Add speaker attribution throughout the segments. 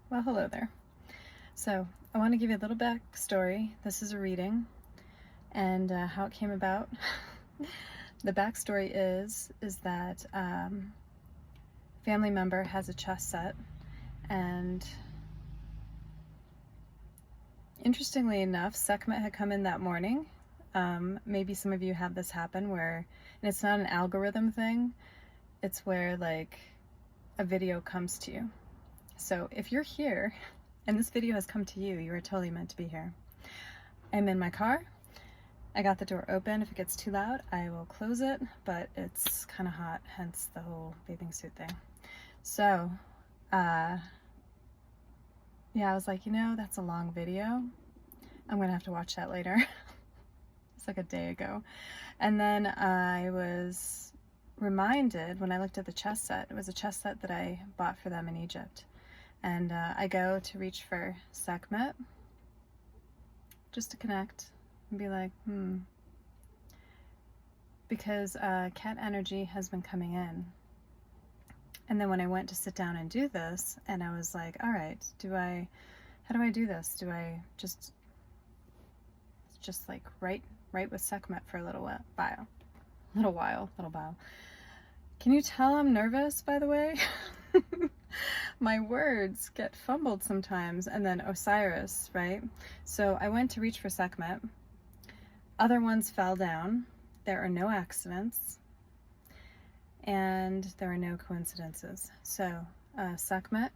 Speaker 1: Well, hello there. So, I want to give you a little backstory. This is a reading, and how it came about. The backstory is that family member has a chess set, and interestingly enough, Sekmet had come in that morning. Maybe some of you have this happen where, and it's not an algorithm thing, it's where like a video comes to you. So if you're here and this video has come to you, you are totally meant to be here. I'm in my car. I got the door open. If it gets too loud, I will close it, but it's kind of hot, hence the whole bathing suit thing. So, yeah, I was like, that's a long video. I'm gonna have to watch that later. It's like a day ago. And then I was reminded when I looked at the chess set, it was a chess set that I bought for them in Egypt. And I go to reach for Sekmet just to connect and be like, because cat energy has been coming in. And then when I went to sit down and do this, and I was like, all right, how do I do this? Do I just like write with Sekmet for a little while. Can you tell I'm nervous, by the way? My words get fumbled sometimes, and then Osiris, right? So I went to reach for Sekmet. Other ones fell down. There are no accidents, and there are no coincidences. So Sekmet,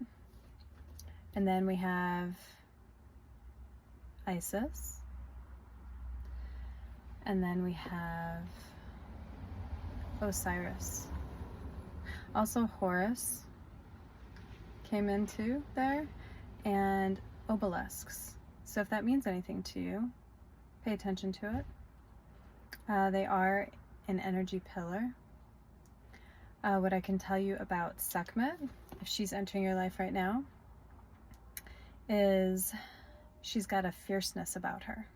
Speaker 1: and then we have Isis, and then we have Osiris. Also Horus came into there, and obelisks. So if that means anything to you, pay attention to it. They are an energy pillar. What I can tell you about Sekmet, if she's entering your life right now, is she's got a fierceness about her.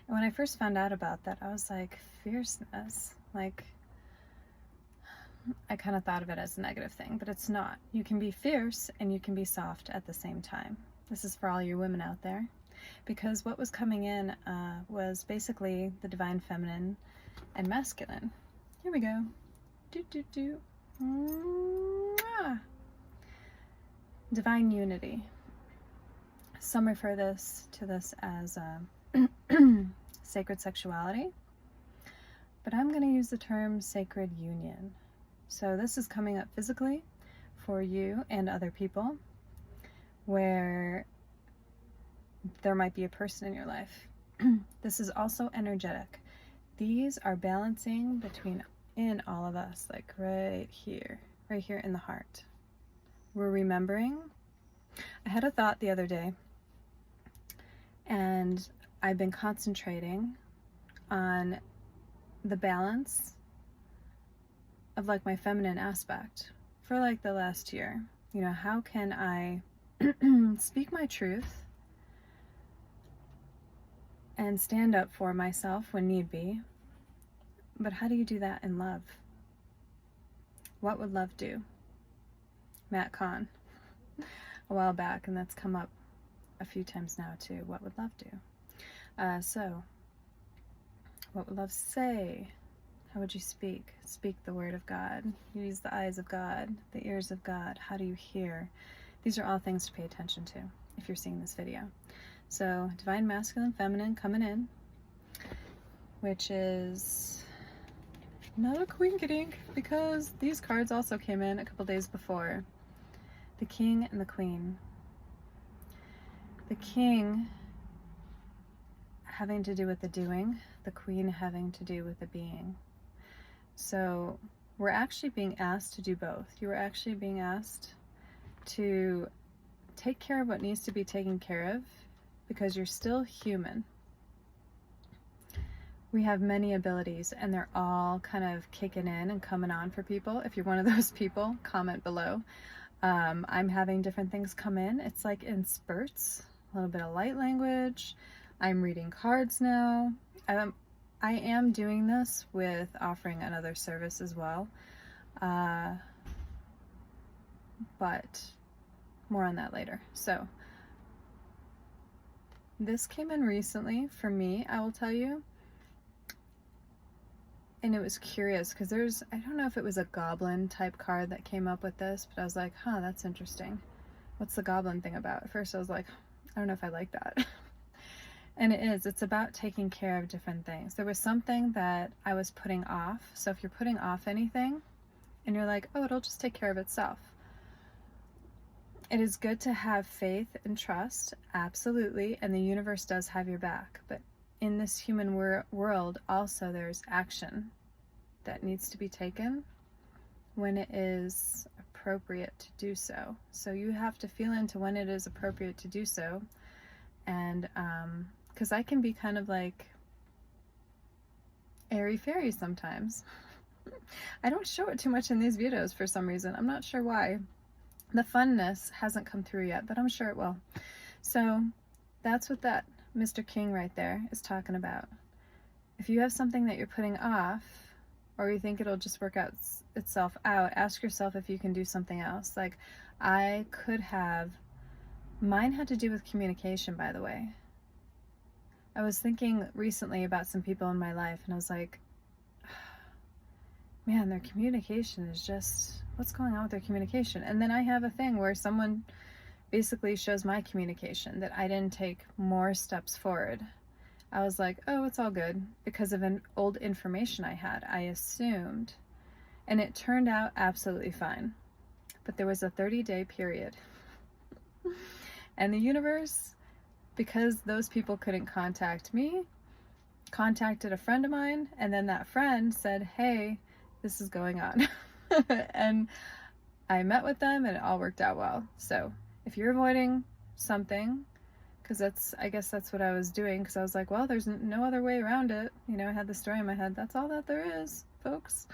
Speaker 1: And when I first found out about that, I was like, fierceness? Like, I kind of thought of it as a negative thing, but it's not. You can be fierce and you can be soft at the same time. This is for all you women out there, because what was coming in was basically the divine feminine and masculine. Here we go. Mwah. Divine unity. Some refer to this as sacred sexuality, but I'm going to use the term sacred union. So this is coming up physically for you and other people, where there might be a person in your life. This is also energetic. These are balancing in all of us, like right here in the heart. We're remembering. I had a thought the other day, and I've been concentrating on the balance of like my feminine aspect for like the last year. How can I speak my truth and stand up for myself when need be? But how do you do that in love? What would love do? Matt Kahn, a while back, and that's come up a few times now too. What would love do? So, what would love say? How would you speak? Speak the word of God. Use the eyes of God, the ears of God. How do you hear? These are all things to pay attention to if you're seeing this video. So, divine masculine, feminine coming in, which is not a queen-a-dink, because these cards also came in a couple days before. The king and the queen. The king having to do with the doing, the queen having to do with the being. So we're actually being asked to do both. You are actually being asked to take care of what needs to be taken care of, because you're still human. We have many abilities, and they're all kind of kicking in and coming on for people. If you're one of those people, comment below. I'm having different things come in. It's like in spurts, a little bit of light language. I'm reading cards now. I am doing this with offering another service as well. But more on that later. So this came in recently for me, I will tell you. And it was curious because I don't know if it was a goblin type card that came up with this, but I was like, huh, that's interesting. What's the goblin thing about? At first I was like, I don't know if I like that. And it's about taking care of different things. There was something that I was putting off. So if you're putting off anything and you're like, oh, it'll just take care of itself. It is good to have faith and trust, absolutely, and the universe does have your back. But in this human world, also there's action that needs to be taken when it is appropriate to do so. So you have to feel into when it is appropriate to do so. And because I can be kind of like airy-fairy sometimes. I don't show it too much in these videos for some reason. I'm not sure why. The funness hasn't come through yet, but I'm sure it will. So that's what that Mr. King right there is talking about. If you have something that you're putting off, or you think it'll just work out itself out, ask yourself if you can do something else. Like I could have, mine had to do with communication, by the way. I was thinking recently about some people in my life, and I was like, man, their communication is just, what's going on with their communication? And then I have a thing where someone basically shows my communication that I didn't take more steps forward. I was like, oh, it's all good because of an old information I had. I assumed, and it turned out absolutely fine. But there was a 30-day period. And the universe, because those people couldn't contact me, contacted a friend of mine, and then that friend said, hey, this is going on. And I met with them and it all worked out well. So if you're avoiding something, because I guess that's what I was doing, because I was like, well, there's no other way around it. You know, I had the story in my head. That's all that there is, folks.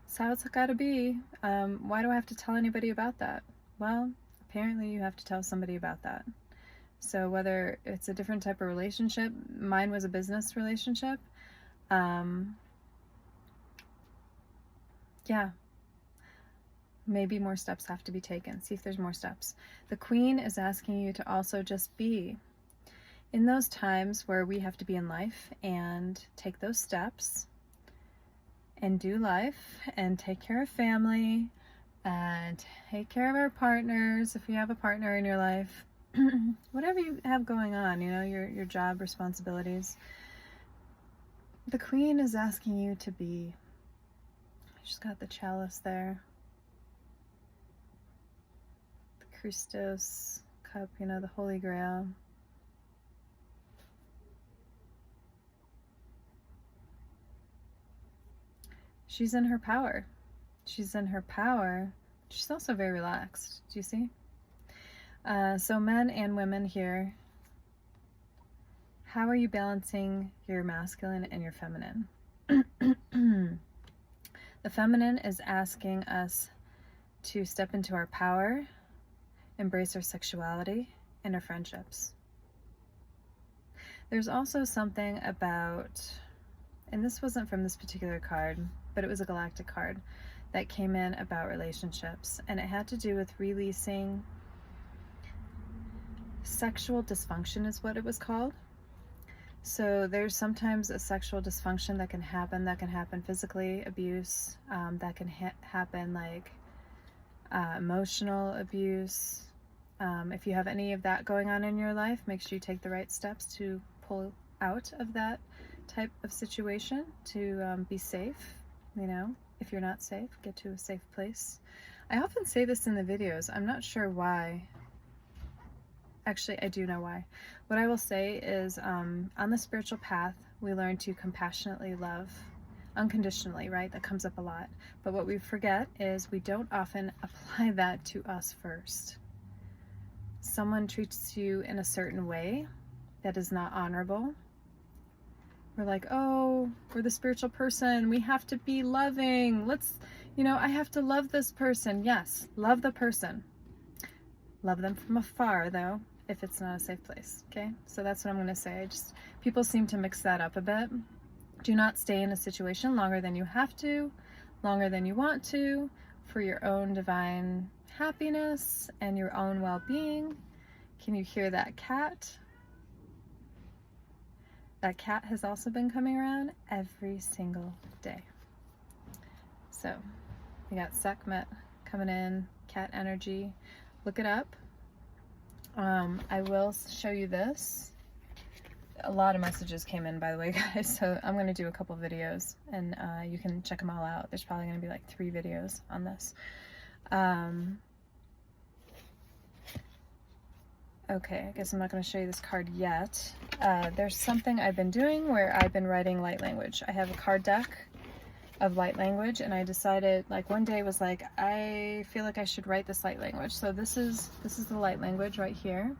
Speaker 1: That's how it's got to be. Why do I have to tell anybody about that? Well, apparently you have to tell somebody about that. So whether it's a different type of relationship, mine was a business relationship. Yeah, maybe more steps have to be taken. See if there's more steps. The Queen is asking you to also just be in those times where we have to be in life and take those steps and do life and take care of family and take care of our partners if you have a partner in your life. Whatever you have going on, you know, your job responsibilities. The Queen is asking you to be. She's got the chalice there. The Christos cup, you know, the Holy Grail. She's in her power. She's in her power. She's also very relaxed. Do you see? So men and women here, how are you balancing your masculine and your feminine? The feminine is asking us to step into our power, embrace our sexuality, and our friendships. There's also something about, and this wasn't from this particular card, but it was a galactic card that came in about relationships, and it had to do with releasing sexual dysfunction is what it was called. So there's sometimes a sexual dysfunction that can happen physically, abuse, that can happen like emotional abuse. If you have any of that going on in your life, make sure you take the right steps to pull out of that type of situation to be safe. You know, if you're not safe, get to a safe place. I often say this in the videos. I'm not sure why. Actually, I do know why. What I will say is on the spiritual path, we learn to compassionately love unconditionally, right? That comes up a lot. But what we forget is we don't often apply that to us first. Someone treats you in a certain way that is not honorable. We're like, oh, we're the spiritual person. We have to be loving. I have to love this person. Yes, love the person. Love them from afar, though, if it's not a safe place, okay? So that's what I'm going to say. People seem to mix that up a bit. Do not stay in a situation longer than you have to, longer than you want to, for your own divine happiness and your own well-being. Can you hear that cat? That cat has also been coming around every single day. So we got Sekmet coming in, cat energy. Look it up. I will show you this. A lot of messages came in, by the way, guys, so I'm going to do a couple videos, and you can check them all out. There's probably going to be like 3 videos on this. Okay, I guess I'm not going to show you this card yet. There's something I've been doing where I've been writing light language. I have a card deck of light language, and I decided, like, one day was like, I feel like I should write this light language. So this is the light language right here.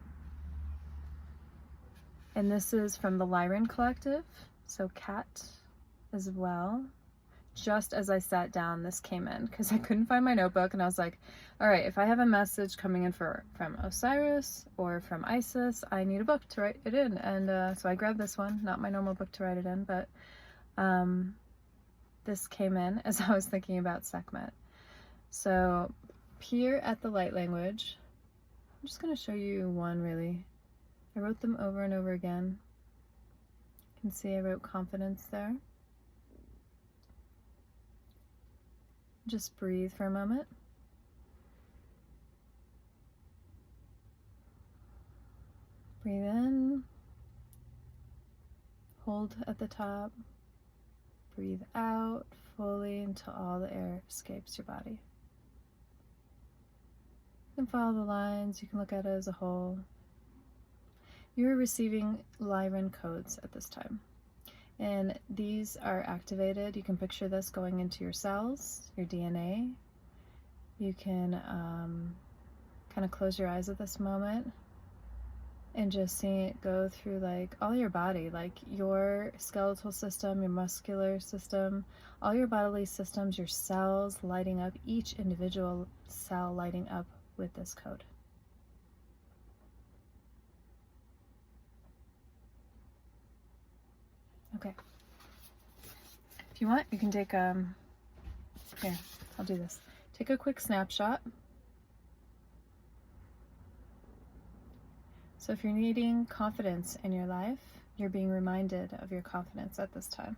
Speaker 1: And this is from the Lyrans collective, so cat as well. Just as I sat down, this came in because I couldn't find my notebook, and I was like, all right, if I have a message coming in from Osiris or from Isis, I need a book to write it in. And so I grabbed this one, not my normal book to write it in, but this came in as I was thinking about Sekmet. So here at the light language, I'm just going to show you one really. I wrote them over and over again. You can see I wrote confidence there. Just breathe for a moment. Breathe in. Hold at the top. Breathe out fully until all the air escapes your body. You can follow the lines. You can look at it as a whole. You are receiving Lyran codes at this time, and these are activated. You can picture this going into your cells, your DNA. You can kind of close your eyes at this moment and just seeing it go through like all your body, like your skeletal system, your muscular system, all your bodily systems, your cells lighting up, each individual cell lighting up with this code. Okay. If you want, you can take, here, I'll do this. Take a quick snapshot. So if you're needing confidence in your life, you're being reminded of your confidence at this time.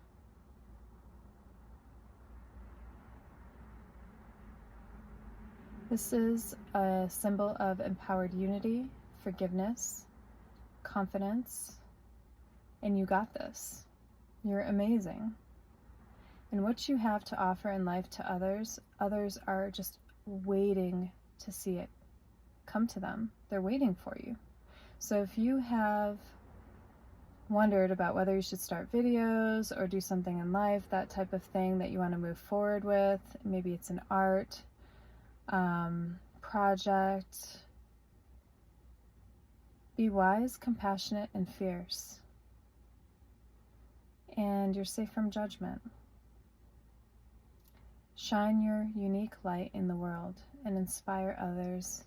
Speaker 1: This is a symbol of empowered unity, forgiveness, confidence, and you got this. You're amazing. And what you have to offer in life to others, others are just waiting to see it come to them. They're waiting for you. So if you have wondered about whether you should start videos or do something in life, that type of thing that you want to move forward with, maybe it's an art project, be wise, compassionate, and fierce. And you're safe from judgment. Shine your unique light in the world and inspire others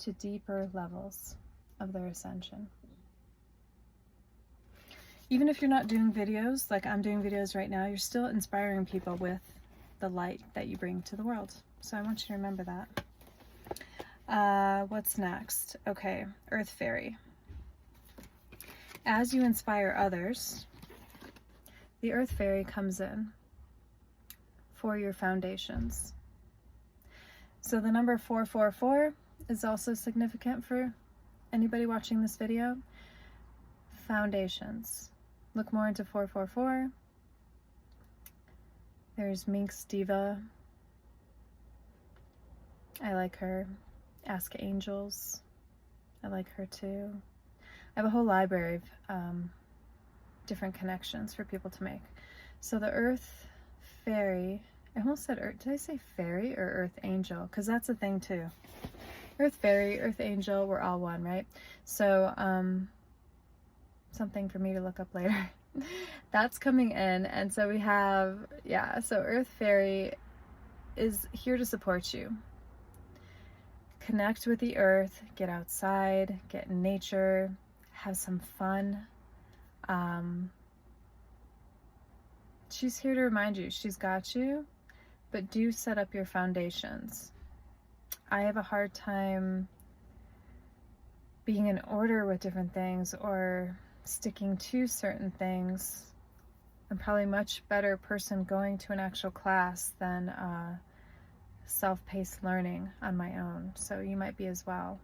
Speaker 1: to deeper levels of their ascension. Even if you're not doing videos, like I'm doing videos right now, you're still inspiring people with the light that you bring to the world. So I want you to remember that. What's next? Okay, Earth Fairy. As you inspire others, the Earth Fairy comes in for your foundations. So the number 444 is also significant for anybody watching this video. Foundations. Look more into 444. There's Minx Diva. I like her. Ask Angels. I like her too. I have a whole library of different connections for people to make. So the Earth Fairy, I almost said Earth, did I say fairy or Earth Angel? Because that's a thing too. Earth Fairy, Earth Angel, we're all one, right? So something for me to look up later. That's coming in, and so we have, yeah, so Earth Fairy is here to support you. Connect with the earth, get outside, get in nature, have some fun. She's here to remind you she's got you, but do set up your foundations. I have a hard time being in order with different things or sticking to certain things. I'm probably a much better person going to an actual class than self-paced learning on my own. So you might be as well.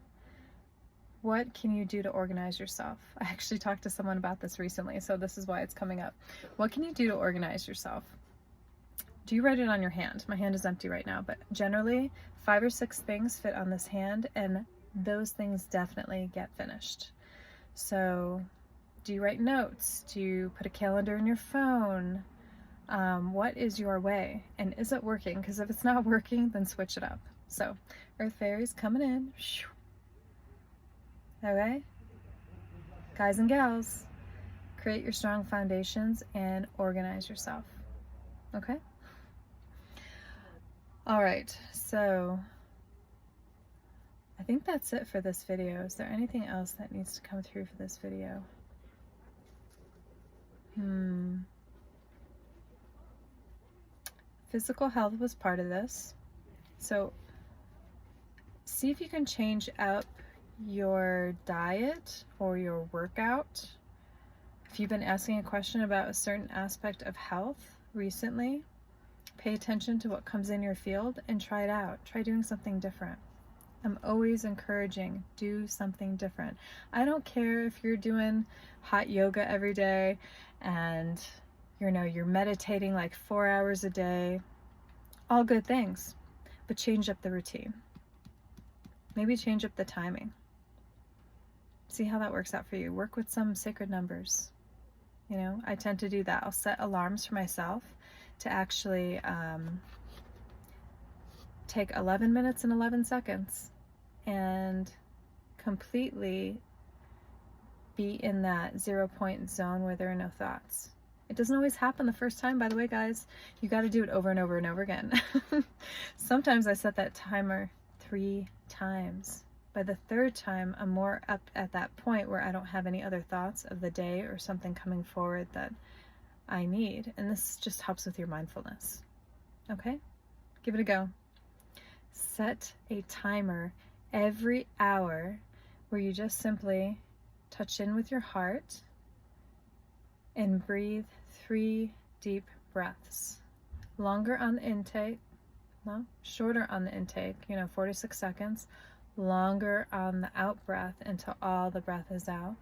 Speaker 1: What can you do to organize yourself? I actually talked to someone about this recently, so this is why it's coming up. What can you do to organize yourself? Do you write it on your hand? My hand is empty right now, but generally 5 or 6 things fit on this hand, and those things definitely get finished. So do you write notes? Do you put a calendar in your phone? What is your way? And is it working? Because if it's not working, then switch it up. So Earth Fairies coming in. Okay? Guys and gals, create your strong foundations and organize yourself. Okay? All right, so I think that's it for this video. Is there anything else that needs to come through for this video? Physical health was part of this. So see if you can change up your diet or your workout. If you've been asking a question about a certain aspect of health recently, pay attention to what comes in your field and try it out. Try doing something different. I'm always encouraging, do something different. I don't care if you're doing hot yoga every day and you're meditating like 4 hours a day. All good things, but change up the routine. Maybe change up the timing. See how that works out for you. Work with some sacred numbers. I tend to do that. I'll set alarms for myself to actually take 11 minutes and 11 seconds and completely be in that 0 point zone where there are no thoughts. It doesn't always happen the first time, by the way, guys. You got to do it over and over and over again. Sometimes I set that timer 3 times. By the 3rd time, I'm more up at that point where I don't have any other thoughts of the day or something coming forward that I need. And this just helps with your mindfulness. Okay? Give it a go. Set a timer every hour where you just simply touch in with your heart and breathe 3 deep breaths. Longer on the intake, no, shorter on the intake, 4 to 6 seconds. Longer on the out breath until all the breath is out.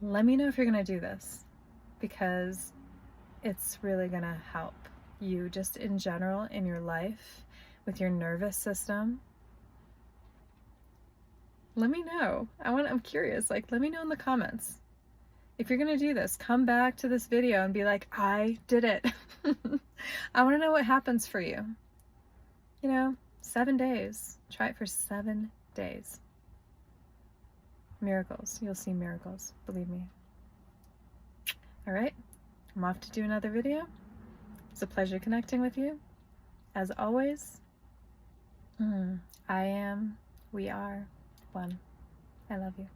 Speaker 1: Let me know if you're going to do this, because it's really going to help you just in general in your life with your nervous system. Let me know. I'm curious. Let me know in the comments. If you're going to do this, come back to this video and be like, I did it. I want to know what happens for you. 7 days. Try it for 7 days. Miracles. You'll see miracles. Believe me. All right. I'm off to do another video. It's a pleasure connecting with you. As always, I am, we are one. I love you.